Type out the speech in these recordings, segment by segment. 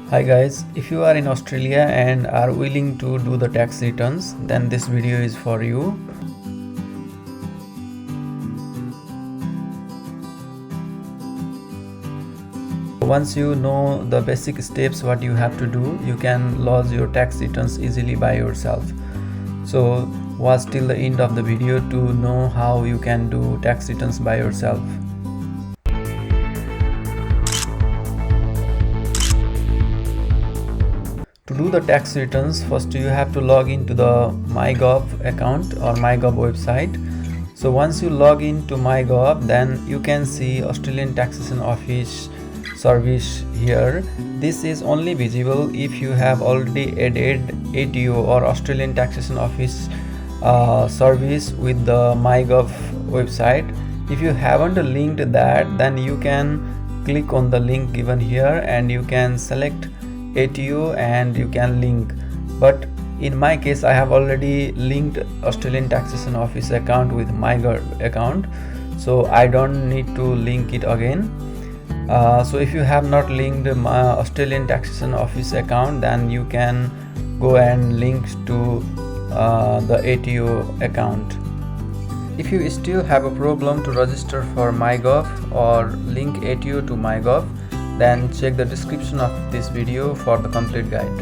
Hi guys, if you are in Australia and are willing to do the tax returns, then this video is for you. Once you know the basic steps what you have to do, you can lodge your tax returns easily by yourself. So watch till the end of the video to know how you can do tax returns by yourself. To do the tax returns, first you have to log into the MyGov account or MyGov website. So once you log into MyGov, then you can see Australian Taxation Office service here. This is only visible if you have already added ATO or Australian Taxation Office service with the MyGov website. If you haven't linked that, then you can click on the link given here and you can select ATO and you can link. But in my case, I have already linked Australian Taxation Office account with MyGov account, so I don't need to link it again. So if you have not linked my Australian Taxation Office account, then you can go and link to the ATO account. If you still have a problem to register for MyGov or link ATO to MyGov, then check the description of this video for the complete guide.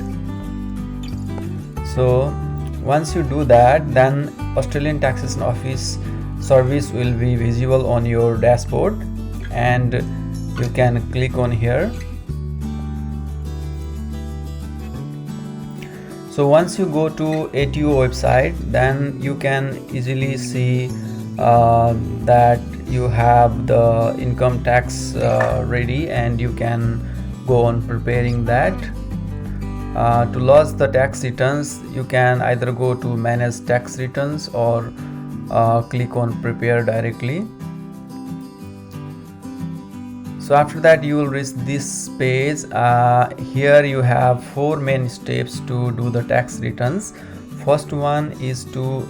So once you do that, then Australian Taxation Office service will be visible on your dashboard and you can click on here. So once you go to ATO website, then you can easily see that you have the income tax ready and you can go on preparing that. To lodge the tax returns, you can either go to manage tax returns or click on prepare directly. So after that you will reach this page. Here you have 4 main steps to do the tax returns. First one is to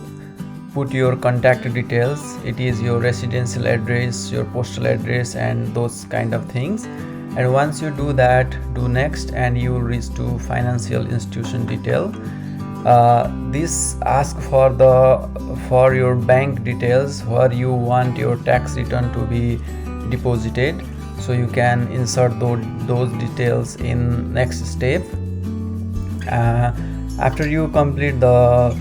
put your contact details. It is your residential address, your postal address and those kind of things. And once you do that, do next and you will reach to financial institution detail. This asks for your bank details where you want your tax return to be deposited. So you can insert those details in next step. After you complete the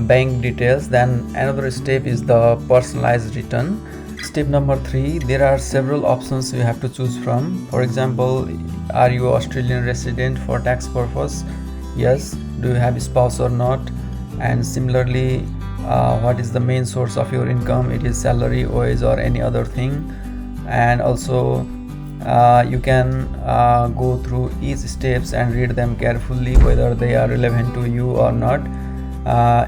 bank details, then another step is the personalized return. Step number 3, there are several options you have to choose from. For example, are you Australian resident for tax purpose? Yes. Do you have a spouse or not? And similarly, what is the main source of your income? It is salary, wage or any other thing. And also you can go through each steps and read them carefully whether they are relevant to you or not.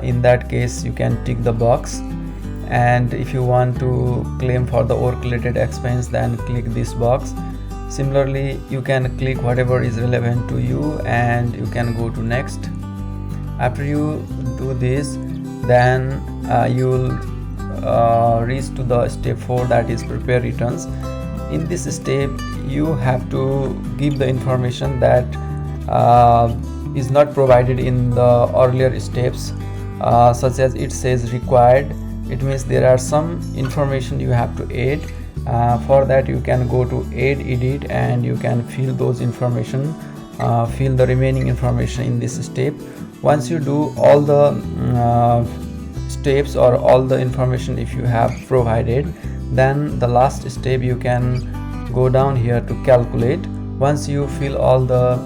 In that case, you can tick the box, and if you want to claim for the work related expense, then click this box. Similarly, you can click whatever is relevant to you and you can go to next. After you do this, then you will reach to the step 4, that is prepare returns. In this step, you have to give the information that is not provided in the earlier steps, such as it says required. It means there are some information you have to add. For that you can go to add edit and you can fill those information, fill the remaining information in this step. Once you do all the steps or all the information if you have provided, then the last step you can go down here to calculate. Once you fill all the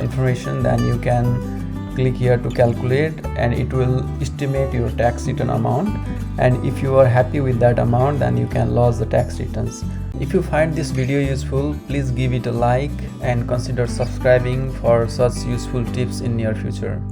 information, then you can click here to calculate and it will estimate your tax return amount, and if you are happy with that amount, then you can lodge the tax returns. If you find this video useful, please give it a like and consider subscribing for such useful tips in near future.